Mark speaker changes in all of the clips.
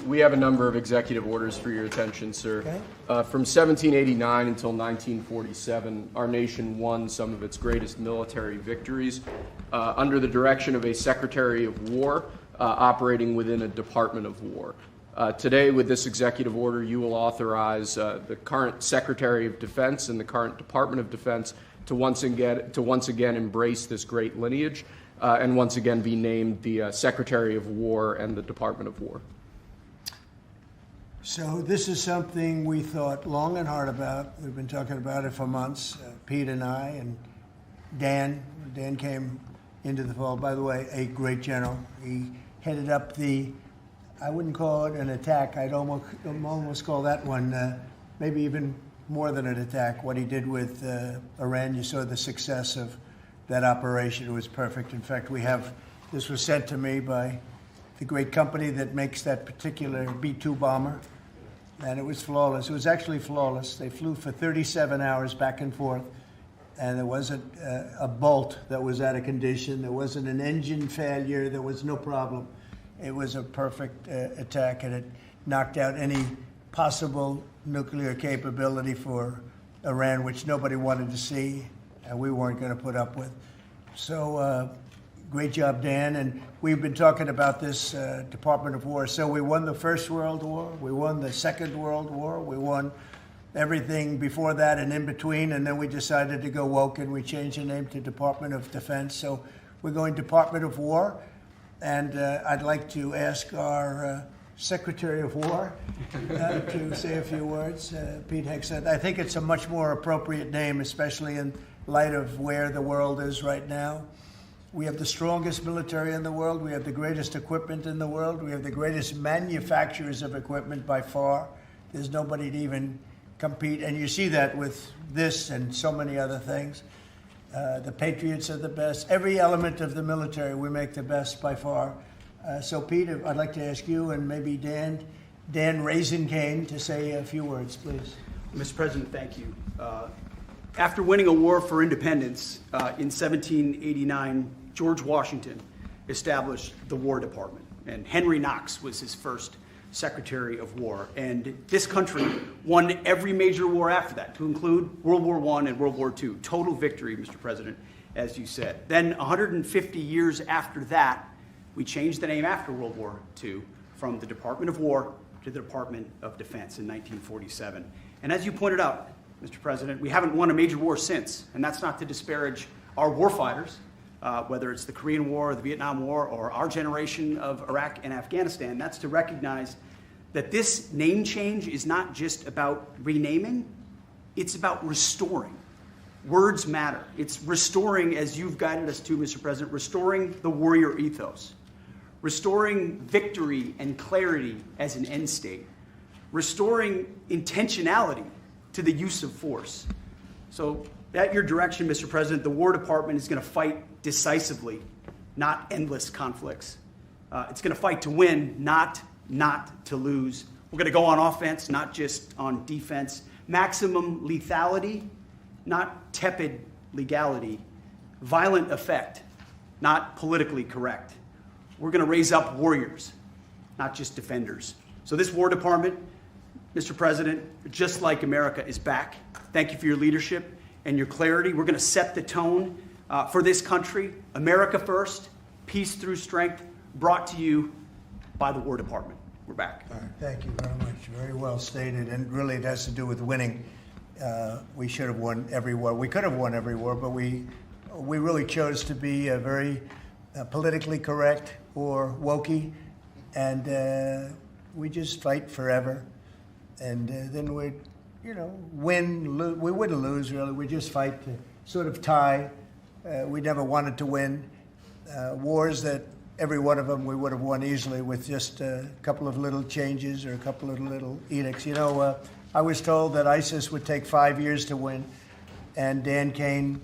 Speaker 1: we have a number of executive orders for your attention, sir.
Speaker 2: Okay.
Speaker 1: From 1789 until 1947, our nation won some of its greatest military victories under the direction of a Secretary of War operating within a Department of War. Today, with this executive order, you will authorize the current Secretary of Defense and the current Department of Defense to once again embrace this great lineage and once again be named the Secretary of War and the Department of War.
Speaker 2: So this is something we thought long and hard about. We've been talking about it for months, Pete and I, and Dan. Dan came into the fold. By the way, a great general. He headed up I wouldn't call it an attack. I'd almost call that one maybe even more than an attack. What he did with Iran, you saw the success of that operation. It was perfect. In fact, this was sent to me by the great company that makes that particular B-2 bomber, and it was flawless. It was actually flawless. They flew for 37 hours back and forth, and there wasn't a bolt that was out of condition. There wasn't an engine failure. There was no problem. It was a perfect attack, and it knocked out any possible nuclear capability for Iran, which nobody wanted to see, and we weren't going to put up with. So great job, Dan. And we've been talking about this Department of War. So we won the First World War. We won the Second World War. We won everything before that and in between. And then we decided to go woke, and we changed the name to Department of Defense. So we're going Department of War. And I'd like to ask our Secretary of War to say a few words. Pete Hegseth. I think it's a much more appropriate name, especially in light of where the world is right now. We have the strongest military in the world. We have the greatest equipment in the world. We have the greatest manufacturers of equipment by far. There's nobody to even compete. And you see that with this and so many other things. The Patriots are the best. Every element of the military, we make the best by far. So, Pete, I'd like to ask you and maybe Dan Raisin-Kane to say a few words, please.
Speaker 3: Mr. President, thank you. After winning a war for independence in 1789, George Washington established the War Department, and Henry Knox was his first Secretary of War. And this country won every major war after that, to include World War I and World War II. Total victory, Mr. President, as you said. Then 150 years after that, we changed the name after World War II from the Department of War to the Department of Defense in 1947. And as you pointed out, Mr. President, we haven't won a major war since, and that's not to disparage our warfighters, whether it's the Korean War, or the Vietnam War, or our generation of Iraq and Afghanistan. That's to recognize that this name change is not just about renaming, it's about restoring. Words matter. It's restoring, as you've guided us to, Mr. President, restoring the warrior ethos, restoring victory and clarity as an end state, restoring intentionality to the use of force. So at your direction, Mr. President, the War Department is going to fight decisively, not endless conflicts. It's going to fight to win, not to lose. We're going to go on offense, not just on defense. Maximum lethality, not tepid legality. Violent effect, not politically correct. We're going to raise up warriors, not just defenders. So this War Department, Mr. President, just like America, is back. Thank you for your leadership and your clarity. We're going to set the tone for this country. America first, peace through strength, brought to you by the War Department. We're back.
Speaker 2: All right, thank you very much. Very well stated, and really it has to do with winning. We should have won every war. We could have won every war, but we really chose to be very politically correct or wokey, and we just fight forever. And then we'd, win, lose. We wouldn't lose, really. We just fight to sort of tie. We never wanted to win. Wars that every one of them we would have won easily with just a couple of little changes or a couple of little edicts. I was told that ISIS would take 5 years to win. And Dan Kane,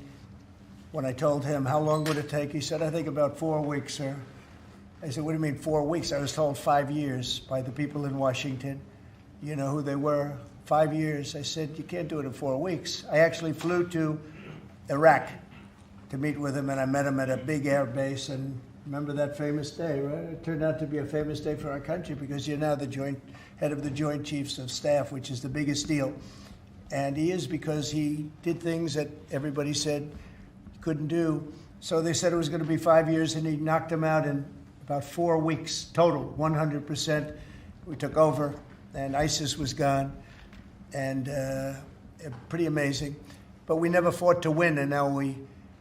Speaker 2: when I told him how long would it take, he said, I think about 4 weeks, sir. I said, what do you mean 4 weeks? I was told 5 years by the people in Washington. You know who they were? 5 years. I said, you can't do it in 4 weeks. I actually flew to Iraq to meet with him, and I met him at a big air base, and remember that famous day, right? It turned out to be a famous day for our country because you're now the head of the Joint Chiefs of Staff, which is the biggest deal. And he is because he did things that everybody said he couldn't do. So they said it was going to be 5 years, and he knocked them out in about 4 weeks total, 100%. We took over, and ISIS was gone, and pretty amazing. But we never fought to win, and now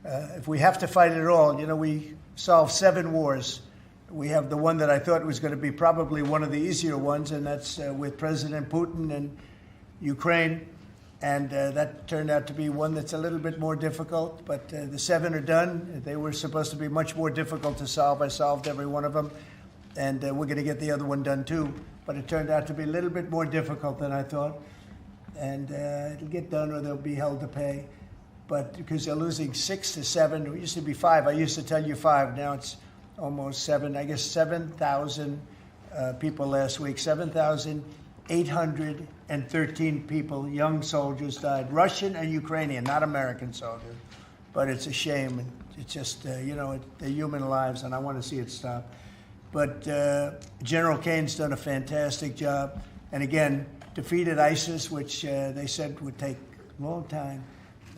Speaker 2: if we have to fight it all, we solved 7 wars. We have the one that I thought was going to be probably one of the easier ones, and that's with President Putin and Ukraine. And that turned out to be one that's a little bit more difficult, but the 7 are done. They were supposed to be much more difficult to solve. I solved every one of them, and we're going to get the other one done too. But it turned out to be a little bit more difficult than I thought. And it'll get done or they'll be held to pay. But because they're losing 6 to 7, it used to be 5. I used to tell you 5. Now it's almost 7. I guess 7,000 people last week. 7,813 people, young soldiers, died. Russian and Ukrainian, not American soldiers. But it's a shame. And it's just, they're human lives, and I want to see it stop. But General Kane's done a fantastic job. And again, defeated ISIS, which they said would take a long time.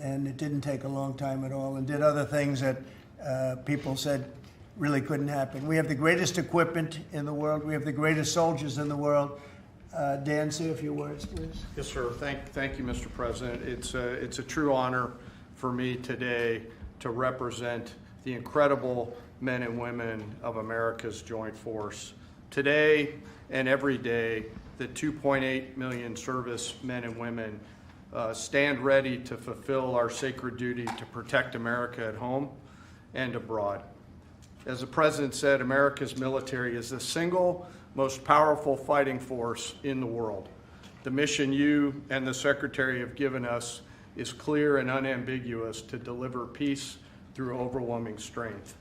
Speaker 2: And it didn't take a long time at all, and did other things that people said really couldn't happen. We have the greatest equipment in the world. We have the greatest soldiers in the world. Dan, say a few words, please.
Speaker 4: Yes, sir. Thank you, Mr. President. It's a true honor for me today to represent the incredible men and women of America's Joint Force. Today and every day, the 2.8 million service men and women stand ready to fulfill our sacred duty to protect America at home and abroad. As the President said, America's military is the single most powerful fighting force in the world. The mission you and the Secretary have given us is clear and unambiguous: to deliver peace through overwhelming strength.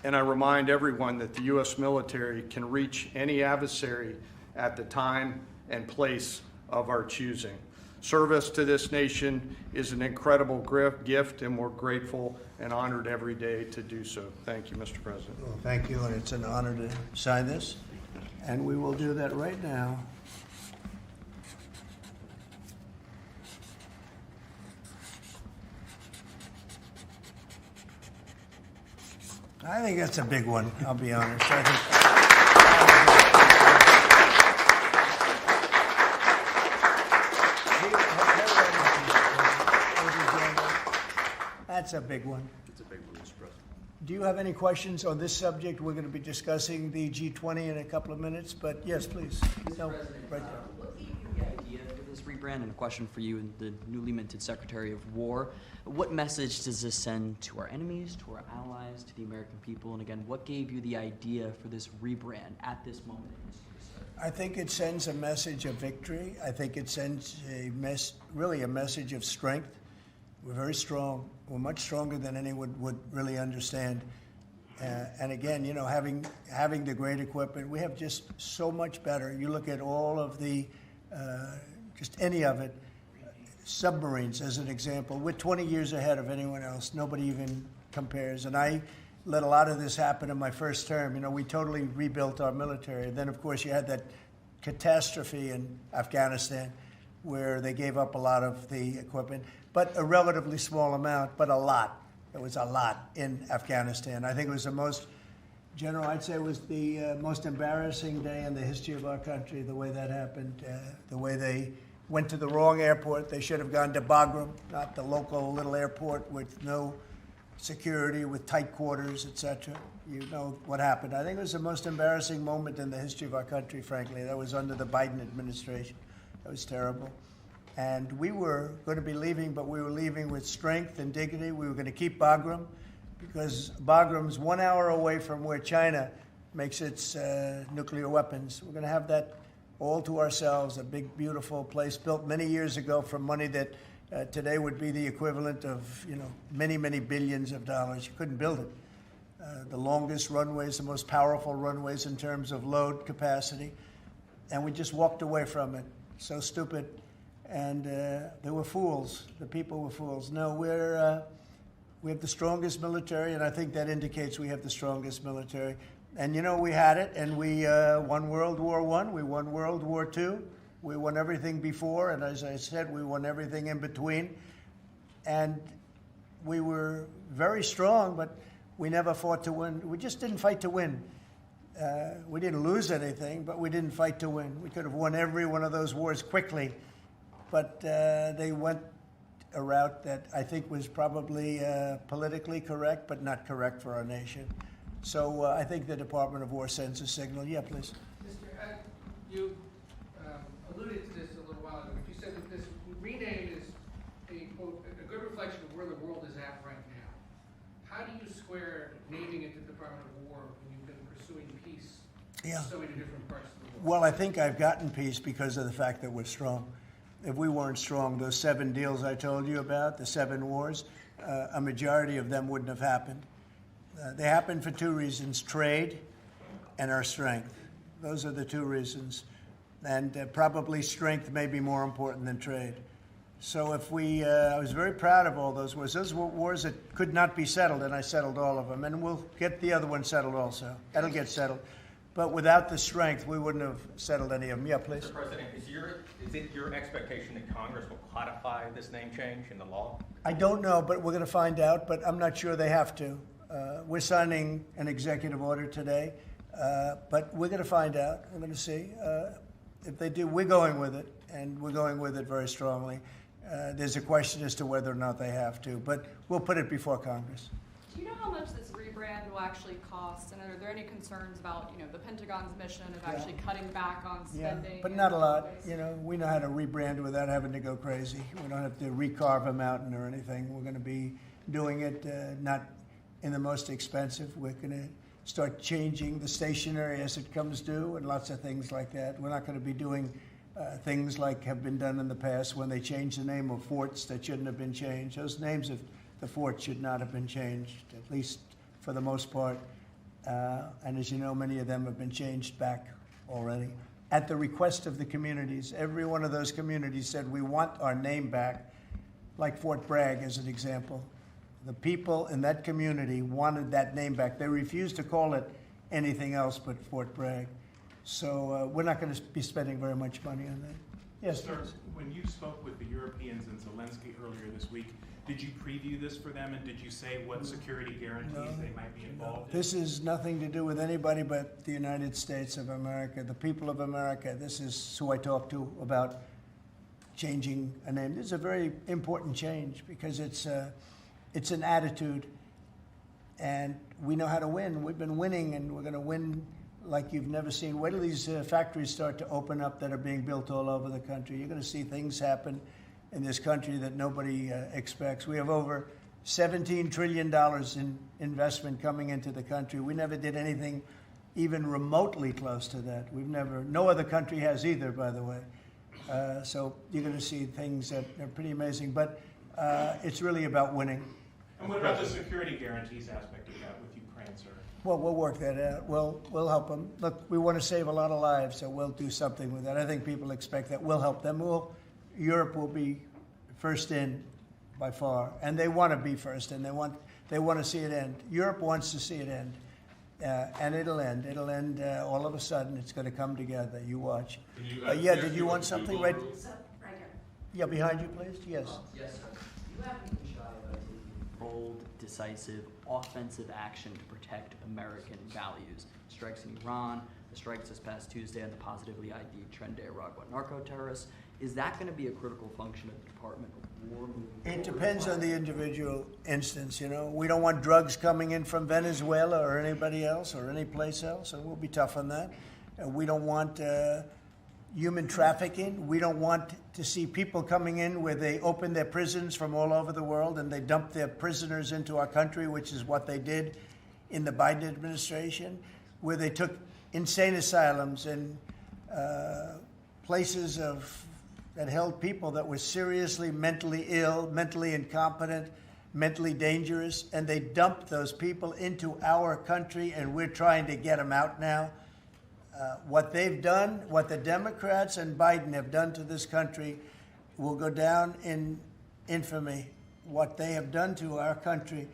Speaker 4: And I remind everyone that the U.S. military can reach any adversary at the time and place of our choosing. Service to this nation is an incredible gift, and we're grateful and honored every day to do so. Thank you, Mr. President.
Speaker 2: Well, thank you, and it's an honor to sign this. And we will do that right now. I think that's a big one, I'll be honest. That's a big one.
Speaker 5: It's a big one, Mr. President.
Speaker 2: Do you have any questions on this subject? We're going to be discussing the G20 in a couple of minutes, but yes, please. No,
Speaker 6: Mr. President,
Speaker 2: right there.
Speaker 6: what gave you the idea for this rebrand? And a question for you, the newly minted Secretary of War. What message does this send to our enemies, to our allies, to the American people? And again, what gave you the idea for this rebrand at this moment in history, sir?
Speaker 2: I think it sends a message of victory. I think it sends really a message of strength. We're very strong. We're much stronger than anyone would really understand. And again, having the great equipment, we have just so much better. You look at all of the, just any of it, submarines as an example. We're 20 years ahead of anyone else. Nobody even compares. And I let a lot of this happen in my first term. We totally rebuilt our military. And then, of course, you had that catastrophe in Afghanistan where they gave up a lot of the equipment, but a relatively small amount, but a lot. It was a lot in Afghanistan. I think it was the most, General, I'd say it was the most embarrassing day in the history of our country, the way that happened, the way they went to the wrong airport. They should have gone to Bagram, not the local little airport with no security, with tight quarters, etc. You know what happened. I think it was the most embarrassing moment in the history of our country, frankly. That was under the Biden administration. That was terrible. And we were going to be leaving, but we were leaving with strength and dignity. We were going to keep Bagram because Bagram's 1 hour away from where China makes its nuclear weapons. We're going to have that all to ourselves, a big, beautiful place built many years ago from money that today would be the equivalent of, many, many billions of dollars. You couldn't build it. The longest runways, the most powerful runways in terms of load capacity. And we just walked away from it. So stupid. And they were fools. The people were fools. No, We have the strongest military, and I think that indicates we have the strongest military. And you know, we had it, and we won World War I, we won World War II, we won everything before, and as I said, we won everything in between. And we were very strong, but we never fought to win. We just didn't fight to win. We didn't lose anything, but we didn't fight to win. We could have won every one of those wars quickly, but they went a route that I think was probably politically correct, but not correct for our nation. So I think the Department of War sends a signal. Yeah, please.
Speaker 5: Mr. You alluded to this a little while ago, but you said that this rename is a, quote, a good reflection of where the world is at right now. How do you square naming it the Department of War when you've been pursuing peace
Speaker 2: Yeah.
Speaker 5: in so many different parts of the world?
Speaker 2: Well, I think I've gotten peace because of the fact that we're strong. If we weren't strong, those 7 deals I told you about, the 7 wars, a majority of them wouldn't have happened. They happened for 2 reasons, trade and our strength. Those are the 2 reasons. And probably strength may be more important than trade. So if I was very proud of all those wars. Those were wars that could not be settled, and I settled all of them. And we'll get the other one settled also. That'll get settled. But without the strength, we wouldn't have settled any of them. Yeah, please.
Speaker 7: Mr. President, is it your expectation that Congress will codify this name change in the law?
Speaker 2: I don't know, but we're going to find out, but I'm not sure they have to. We're signing an executive order today, but we're going to find out. We're going to see. If they do, we're going with it, and we're going with it very strongly. There's a question as to whether or not they have to, but we'll put it before Congress.
Speaker 8: Do you know how much this rebrand will actually cost? And are there any concerns about, the Pentagon's mission of actually cutting back on spending?
Speaker 2: Yeah, but not a lot. We know how to rebrand without having to go crazy. We don't have to recarve a mountain or anything. We're going to be doing it not in the most expensive. We're going to start changing the stationery as it comes due and lots of things like that. We're not going to be doing things like have been done in the past when they changed the name of forts that shouldn't have been changed. Those names of the forts should not have been changed, at least for the most part. And as you know, many of them have been changed back already. At the request of the communities, every one of those communities said, we want our name back, like Fort Bragg as an example. The people in that community wanted that name back. They refused to call it anything else but Fort Bragg. So we're not going to be spending very much money on that. Yes,
Speaker 9: Sir,
Speaker 2: please.
Speaker 9: when you spoke with the Europeans and Zelensky earlier this week, did you preview this for them, and did you say what security guarantees they might be involved in?
Speaker 2: This is nothing to do with anybody but the United States of America, the people of America. This is who I talked to about changing a name. This is a very important change because it's an attitude, and we know how to win. We've been winning, and we're going to win like you've never seen. Wait till these factories start to open up that are being built all over the country. You're going to see things happen in this country that nobody expects. We have over $17 trillion in investment coming into the country. We never did anything even remotely close to that. No other country has either, by the way. So you're going to see things that are pretty amazing. But it's really about winning.
Speaker 9: And what about the security guarantees aspect of that with Ukraine, sir?
Speaker 2: Well, we'll work that out. We'll help them. Look, we want to save a lot of lives, so we'll do something with that. I think people expect that. We'll help them. Europe will be first in by far, and they want to be first, and they want to see it end. Europe wants to see it end, and it'll end. It'll end all of a sudden. It's going to come together. You watch. Yeah, did you want something right?
Speaker 10: Right here.
Speaker 2: Yeah, behind you, please. Yes.
Speaker 6: Yes, sir. You haven't been shy about taking bold, decisive, offensive action to protect American values. Strikes in Iran, the strikes this past Tuesday on the positively ID'd Tren de Aragua narco-terrorists. Is that going to be a critical function of the Department of War moving forward?
Speaker 2: It depends on the individual instance, We don't want drugs coming in from Venezuela or anybody else or any place else, and we'll be tough on that. We don't want human trafficking. We don't want to see people coming in where they open their prisons from all over the world and they dump their prisoners into our country, which is what they did in the Biden administration, where they took insane asylums and places that held people that were seriously mentally ill, mentally incompetent, mentally dangerous, and they dumped those people into our country, and we're trying to get them out now. What they've done, what the Democrats and Biden have done to this country will go down in infamy what they have done to our country,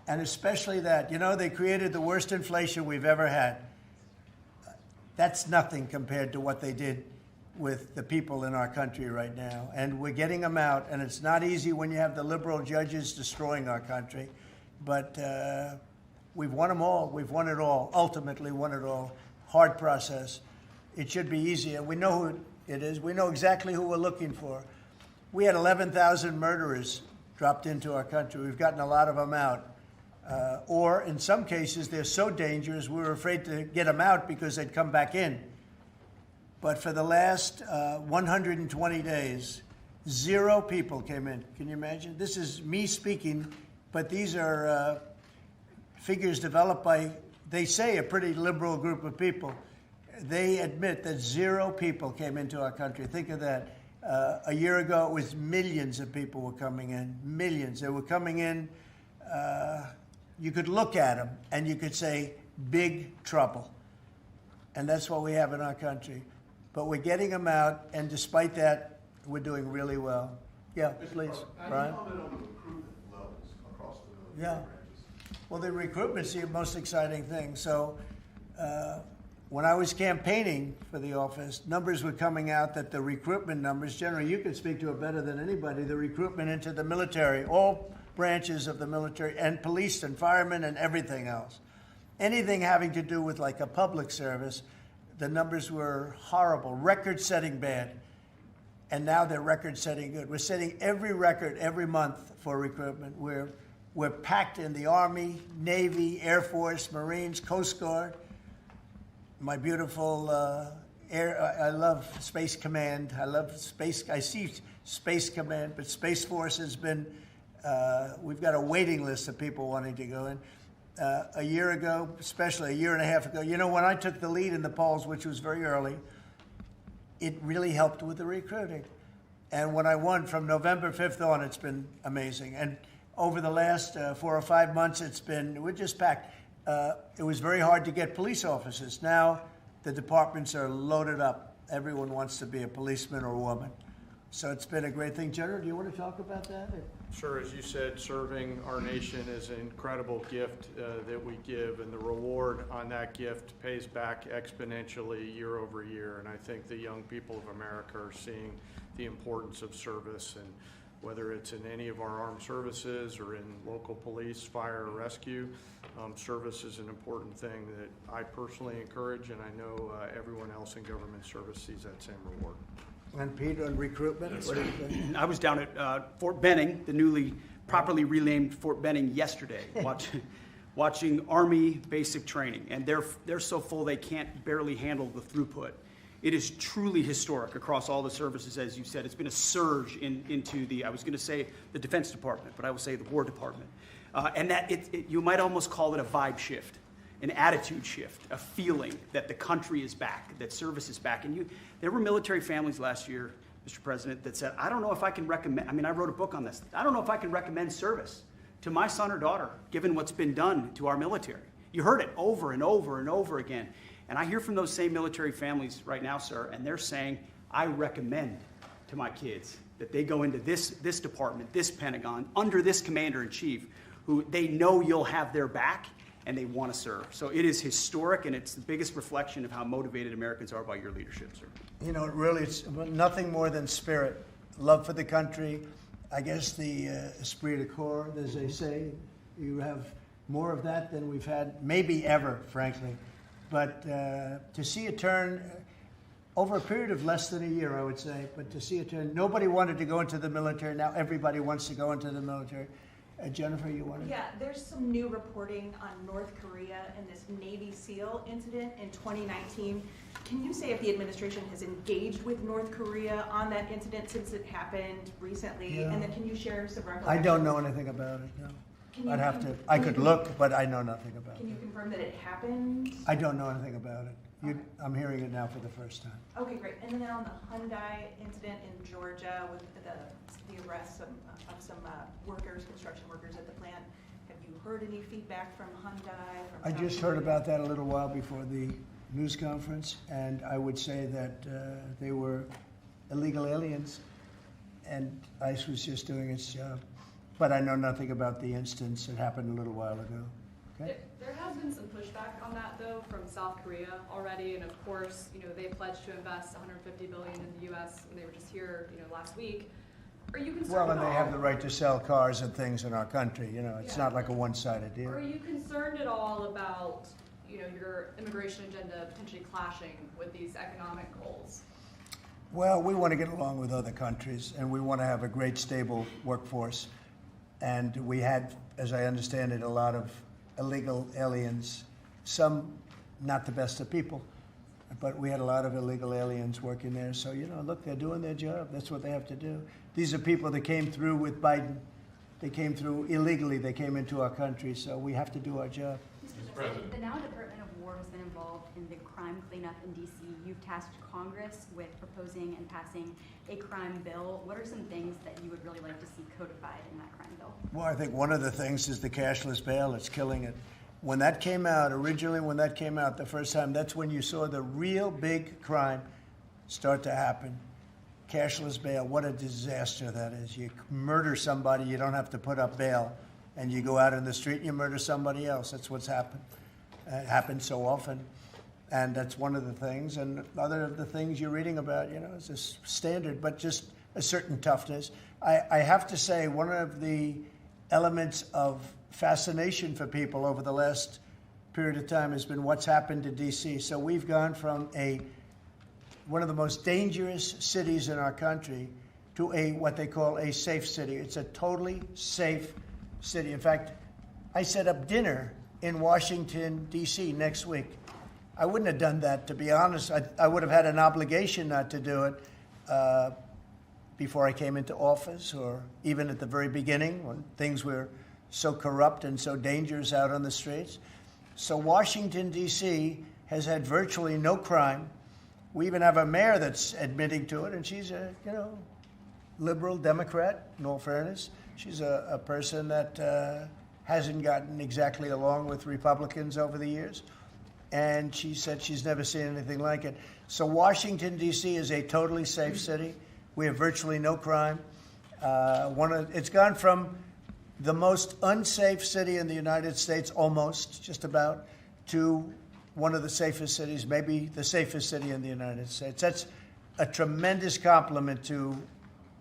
Speaker 2: and especially that. You know, they created the worst inflation we've ever had. That's nothing compared to what they did with the people in our country right now. And we're getting them out, and it's not easy when you have the liberal judges destroying our country. But we've won them all. We've won it all, ultimately won it all. Hard process. It should be easier. We know who it is. We know exactly who we're looking for. We had 11,000 murderers dropped into our country. We've gotten a lot of them out. Or in some cases, they're so dangerous, we were afraid to get them out because they'd come back in. But for the last 120 days, 0 people came in. Can you imagine? This is me speaking, but these are figures developed by, they say, a pretty liberal group of people. They admit that 0 people came into our country. Think of that. A year ago, it was millions of people were coming in. Millions. They were coming in. You could look at them and you could say, big trouble. And that's what we have in our country. But we're getting them out, and despite that, we're doing really well. Yeah, please, Brian.
Speaker 10: Comment on the recruitment levels across the
Speaker 2: Yeah.
Speaker 10: branches.
Speaker 2: Well, the recruitment's the most exciting thing. So when I was campaigning for the office, numbers were coming out that the recruitment numbers, generally, you can speak to it better than anybody, the recruitment into the military, all branches of the military, and police and firemen and everything else. Anything having to do with like a public service, the numbers were horrible, record-setting bad. And now they're record-setting good. We're setting every record every month for recruitment. We're packed in the Army, Navy, Air Force, Marines, Coast Guard. My beautiful I love Space Command. I see Space Command, but Space Force has been, we've got a waiting list of people wanting to go in. A year ago, especially a year and a half ago, you know, when I took the lead in the polls, which was very early, it really helped with the recruiting. And when I won from November 5th on, it's been amazing. And over the last 4 or 5 months, we're just packed. It was very hard to get police officers. Now the departments are loaded up. Everyone wants to be a policeman or woman. So it's been a great thing. General, do you want to talk about that?
Speaker 4: Sure, as you said, serving our nation is an incredible gift that we give, and the reward on that gift pays back exponentially year over year. And I think the young people of America are seeing the importance of service, and whether it's in any of our armed services or in local police, fire, or rescue, service is an important thing that I personally encourage, and I know everyone else in government service sees that same reward.
Speaker 2: And Pete, on recruitment, what do you think?
Speaker 3: I was down at Fort Benning, the newly properly renamed Fort Benning, yesterday, watching Army basic training, and they're so full they can't barely handle the throughput. It is truly historic across all the services, as you said. It's been a surge into I was going to say the Defense Department, but I will say the War Department, and that you might almost call it a vibe shift, an attitude shift, a feeling that the country is back, that service is back. And there were military families last year, Mr. President, that said, I don't know if I can recommend, I wrote a book on this, I don't know if I can recommend service to my son or daughter, given what's been done to our military. You heard it over and over and over again. And I hear from those same military families right now, sir, and they're saying, I recommend to my kids that they go into this department, this Pentagon, under this commander-in-chief, who they know you'll have their back, and they want to serve. So it is historic, and it's the biggest reflection of how motivated Americans are by your leadership, sir.
Speaker 2: You know, really, it's nothing more than spirit, love for the country. I guess the esprit de corps, as they say, you have more of that than we've had maybe ever, frankly. But to see a turn over a period of less than a year, I would say, but to see a turn, nobody wanted to go into the military. Now everybody wants to go into the military. Jennifer, you want to?
Speaker 11: Yeah, there's some new reporting on North Korea and this Navy SEAL incident in 2019. Can you say if the administration has engaged with North Korea on that incident since it happened recently?
Speaker 2: Yeah.
Speaker 11: And then can you share some recollections?
Speaker 2: I don't know anything about it, no. I could look, but I know nothing about it.
Speaker 11: Can you confirm that it happened?
Speaker 2: I don't know anything about it. I'm hearing it now for the first time.
Speaker 11: Okay, great. And then on the Hyundai incident in Georgia with the arrest of some workers, construction workers at the plant, have you heard any feedback from Hyundai?
Speaker 2: I just heard about that a little while before the news conference, and I would say that they were illegal aliens, and ICE was just doing its job. but I know nothing about the instance that happened a little while ago. Okay?
Speaker 8: There has been some pushback on that, though, from South Korea already, and of course, they pledged to invest $150 billion in the U.S., and they were just here, last week. Are you concerned
Speaker 2: Well, and
Speaker 8: at
Speaker 2: they
Speaker 8: all?
Speaker 2: have the right to sell cars and things in our country. It's
Speaker 8: Yeah.
Speaker 2: not like a one-sided deal.
Speaker 8: Are you concerned at all about, your immigration agenda potentially clashing with these economic goals?
Speaker 2: Well, we want to get along with other countries, and we want to have a great, stable workforce. And we had, as I understand it, a lot of illegal aliens, some not the best of people, but we had a lot of illegal aliens working there. So, look, they're doing their job. That's what they have to do. These are people that came through with Biden. They came through illegally. They came into our country, so we have to do our job.
Speaker 12: Mr. President, the now Department of War has been involved in the crime cleanup in D.C. You've tasked Congress with proposing and passing a crime bill. What are some things that you would really like to see codified in that crime bill?
Speaker 2: Well, I think one of the things is the cashless bail. It's killing it. When that came out, the first time, that's when you saw the real big crime start to happen. Cashless bail, what a disaster that is. You murder somebody, you don't have to put up bail, and you go out in the street and you murder somebody else. That's what's happened. It happens so often. And that's one of the things. And other of the things you're reading about, is this standard, but just a certain toughness. I have to say, one of the elements of fascination for people over the last period of time has been what's happened to D.C. So we've gone from one of the most dangerous cities in our country to what they call a safe city. It's a totally safe city. In fact, I set up dinner in Washington, D.C. next week. I wouldn't have done that, to be honest. I would have had an obligation not to do it before I came into office, or even at the very beginning when things were so corrupt and so dangerous out on the streets. So Washington, D.C. has had virtually no crime. We even have a mayor that's admitting to it, and she's a, liberal Democrat, in all fairness. She's a person that hasn't gotten exactly along with Republicans over the years. And she said she's never seen anything like it. So Washington, D.C. is a totally safe city. We have virtually no crime. It's gone from the most unsafe city in the United States, almost, just about, to one of the safest cities, maybe the safest city in the United States. That's a tremendous compliment to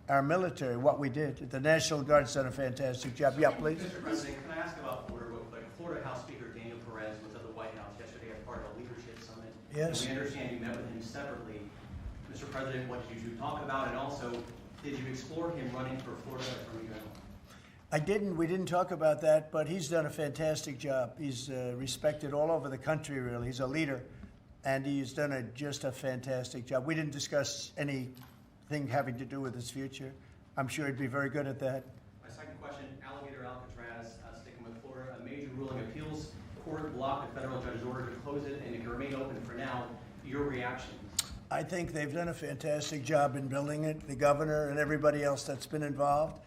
Speaker 2: our military, what we did. The National Guard's done a fantastic job. Yeah, please.
Speaker 7: Mr. President, can I ask about Florida real quick? Florida House Speaker Daniel Perez was at the White House yesterday as part of a leadership summit.
Speaker 2: Yes.
Speaker 7: And we understand you met with him separately. Mr. President, what did you two talk about? And also, did you explore him running for Florida Attorney General?
Speaker 2: I didn't. We didn't talk about that, but he's done a fantastic job. He's respected all over the country, really. He's a leader, and he's done just a fantastic job. We didn't discuss anything having to do with his future. I'm sure he'd be very good at that.
Speaker 7: My second question, Alligator Alcatraz, sticking with Florida, a major ruling appeals court blocked a federal judge's order to close it, and it can remain open for now. Your reaction?
Speaker 2: I think they've done a fantastic job in building it, the governor and everybody else that's been involved.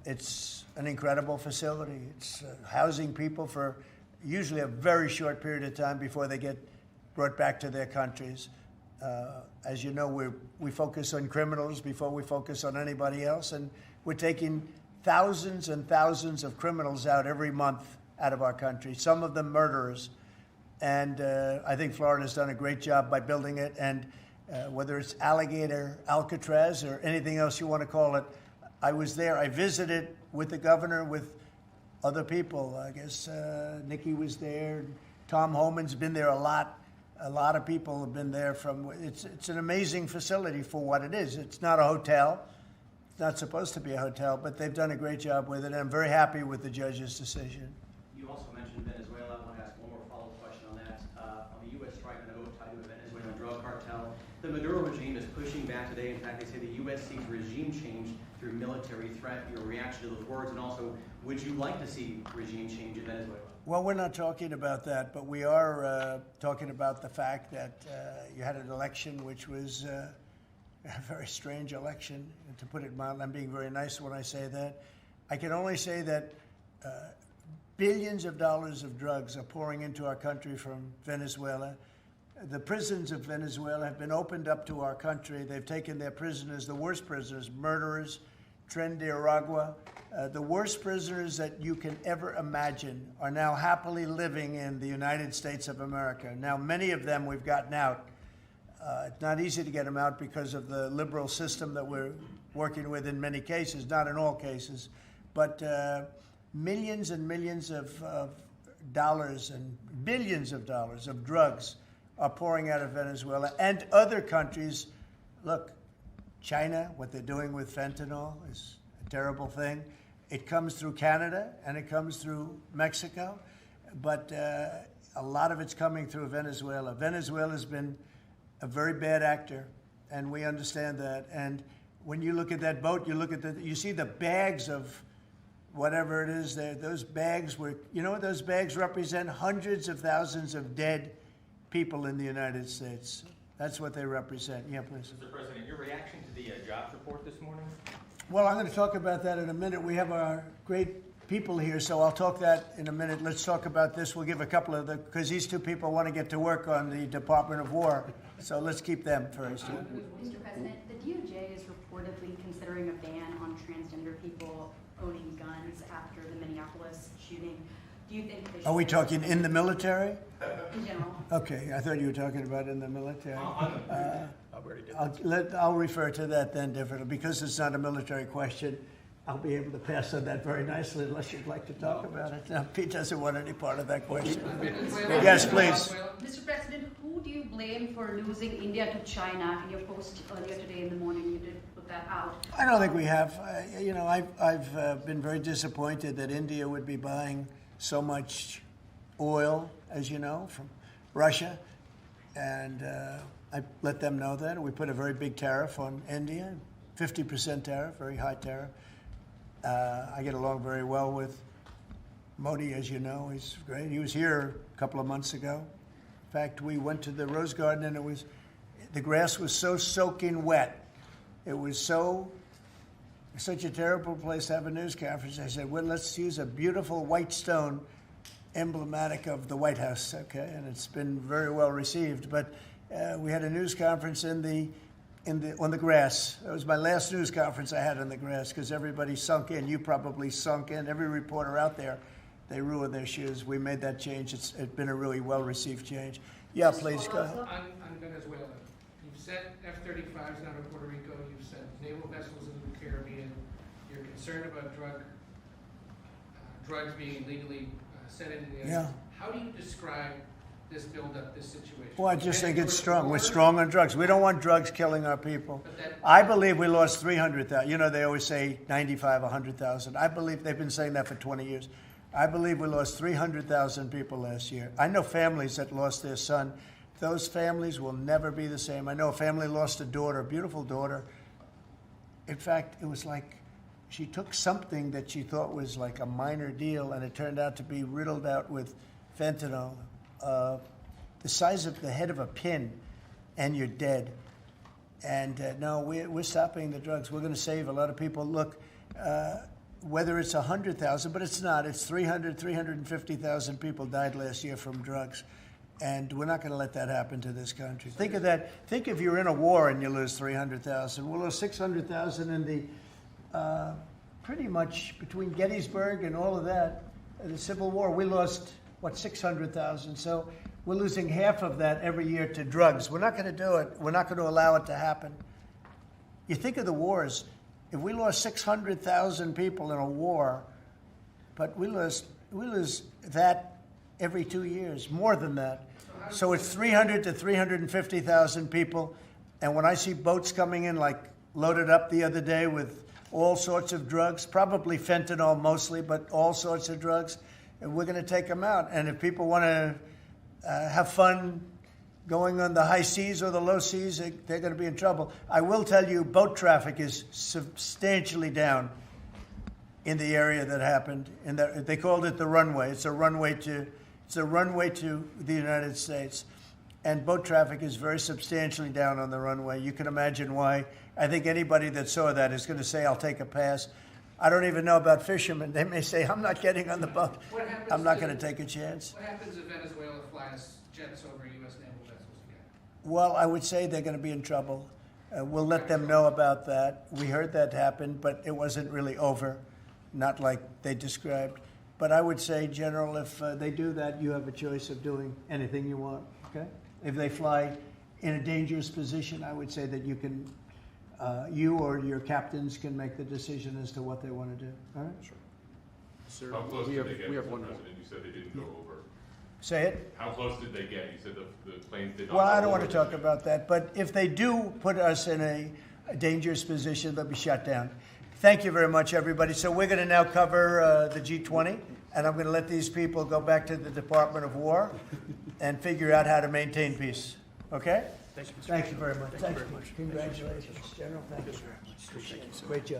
Speaker 2: It's an incredible facility. It's housing people for usually a very short period of time before they get brought back to their countries. As you know, we focus on criminals before we focus on anybody else, and we're taking thousands and thousands of criminals out every month out of our country, some of them murderers. And I think Florida's done a great job by building it, and whether it's Alligator Alcatraz or anything else you want to call it, I was there. I visited with the governor, with other people. I guess Nikki was there. Tom Homan's been there a lot. A lot of people have been there. It's an amazing facility for what it is. It's not a hotel. It's not supposed to be a hotel, but they've done a great job with it. And I'm very happy with the judge's decision.
Speaker 7: You also mentioned Venezuela. I want to ask one more follow-up question on that. On the U.S. strike on a vote tied to a Venezuelan drug cartel, the Maduro regime is pushing back today. In fact, they say the U.S. seeks regime change through military threat. Your reaction to those words, and also, would you like to see regime change in Venezuela?
Speaker 2: Well, we're not talking about that, but we are talking about the fact that you had an election which was a very strange election, to put it mildly. I'm being very nice when I say that. I can only say that billions of dollars of drugs are pouring into our country from Venezuela. The prisons of Venezuela have been opened up to our country. They've taken their prisoners, the worst prisoners, murderers, Trinidad. The worst prisoners that you can ever imagine are now happily living in the United States of America. Now, many of them we've gotten out. It's not easy to get them out because of the liberal system that we're working with in many cases, not in all cases. But millions and millions of dollars and billions of dollars of drugs are pouring out of Venezuela and other countries. Look, China, what they're doing with fentanyl is a terrible thing. It comes through Canada and it comes through Mexico, but a lot of it's coming through Venezuela. Venezuela's been a very bad actor, and we understand that. And when you look at that boat, you see the bags of whatever it is there. Those bags those bags represent hundreds of thousands of dead people in the United States. That's what they represent. Yeah, please.
Speaker 13: Mr. President, your reaction to the jobs report this morning?
Speaker 2: Well, I'm going to talk about that in a minute. We have our great people here, so I'll talk that in a minute. Let's talk about this. We'll give a couple of because these two people want to get to work on the Department of War. So let's keep them first. Yeah?
Speaker 12: Mr. President, the DOJ is reportedly considering a ban on transgender people owning guns after the Minneapolis shooting. Do you think they should...
Speaker 2: Are we talking in the military?
Speaker 12: In general.
Speaker 2: Okay, I thought you were talking about in the military. I'll refer to that then differently. Because it's not a military question, I'll be able to pass on that very nicely unless you'd like to talk about it. No, Pete doesn't want any part of that question. Yes, please.
Speaker 14: Mr. President, who do you blame for losing India to China? In your post earlier today in the morning, you did put that out.
Speaker 2: I don't think we have. I've been very disappointed that India would be buying so much oil, as you know, from Russia. And I let them know that. We put a very big tariff on India, 50% tariff, very high tariff. I get along very well with Modi, as you know. He's great. He was here a couple of months ago. In fact, we went to the Rose Garden, and the grass was so soaking wet. It was such a terrible place to have a news conference. I said, well, let's use a beautiful white stone emblematic of the White House, okay? And it's been very well received. But we had a news conference on the grass. That was my last news conference I had on the grass because everybody sunk in. You probably sunk in. Every reporter out there, they ruined their shoes. We made that change. It's been a really well-received change. Yeah, please go ahead.
Speaker 5: On Venezuela, you've sent F-35s down to Puerto Rico. You've sent naval vessels into the Caribbean. You're concerned about drugs being illegally sent into the United States. How do you describe this buildup, this situation?
Speaker 2: Well, I just think it's strong. We're strong on drugs. We don't want drugs killing our people. I believe we lost 300,000. You know, they always say 95, 100,000. I believe they've been saying that for 20 years. I believe we lost 300,000 people last year. I know families that lost their son. Those families will never be the same. I know a family lost a daughter, a beautiful daughter. In fact, it was like she took something that she thought was like a minor deal, and it turned out to be riddled out with fentanyl, the size of the head of a pin, and you're dead. And no, we're stopping the drugs. We're going to save a lot of people. Look, whether it's 100,000, but it's not. It's 350,000 people died last year from drugs. And we're not going to let that happen to this country. Think of that. Think if you're in a war and you lose 300,000. We'll lose 600,000 in the, pretty much between Gettysburg and all of that, the Civil War, we lost, 600,000. So we're losing half of that every year to drugs. We're not going to do it. We're not going to allow it to happen. You think of the wars. If we lost 600,000 people in a war, but we lose that every 2 years, more than that. So it's 300 to 350,000 people. And when I see boats coming in, like loaded up the other day with all sorts of drugs, probably fentanyl mostly, but all sorts of drugs, and we're going to take them out. And if people want to have fun going on the high seas or the low seas, they're going to be in trouble. I will tell you, boat traffic is substantially down in the area that happened. They called it the runway. It's a runway to the United States. And boat traffic is very substantially down on the runway. You can imagine why. I think anybody that saw that is going to say, I'll take a pass. I don't even know about fishermen. They may say, I'm not getting on the boat. I'm not going to take a chance.
Speaker 5: What happens if Venezuela flies jets over U.S. naval vessels again?
Speaker 2: Well, I would say they're going to be in trouble. We'll let them know about that. We heard that happen, but it wasn't really over, not like they described. But I would say, General, if they do that, you have a choice of doing anything you want, okay? If they fly in a dangerous position, I would say that you can, you or your captains can make the decision as to what they want to do, all right? Sure.
Speaker 1: Sir,
Speaker 15: How close
Speaker 1: we
Speaker 15: did
Speaker 1: have,
Speaker 15: they get,
Speaker 1: we have
Speaker 15: Mr.
Speaker 1: one more.
Speaker 15: President? You said they didn't go over.
Speaker 2: Say it?
Speaker 15: How close did they get? You said the planes did not.
Speaker 2: Well, I
Speaker 15: go
Speaker 2: don't want
Speaker 15: over
Speaker 2: to talk about that, but if they do put us in a dangerous position, they'll be shut down. Thank you very much, everybody. So we're going to now cover the G20, and I'm going to let these people go back to the Department of War and figure out how to maintain peace. Okay? Thank you very much. Thank you very much. Congratulations, General. Thank you very much. Appreciate it. Great job.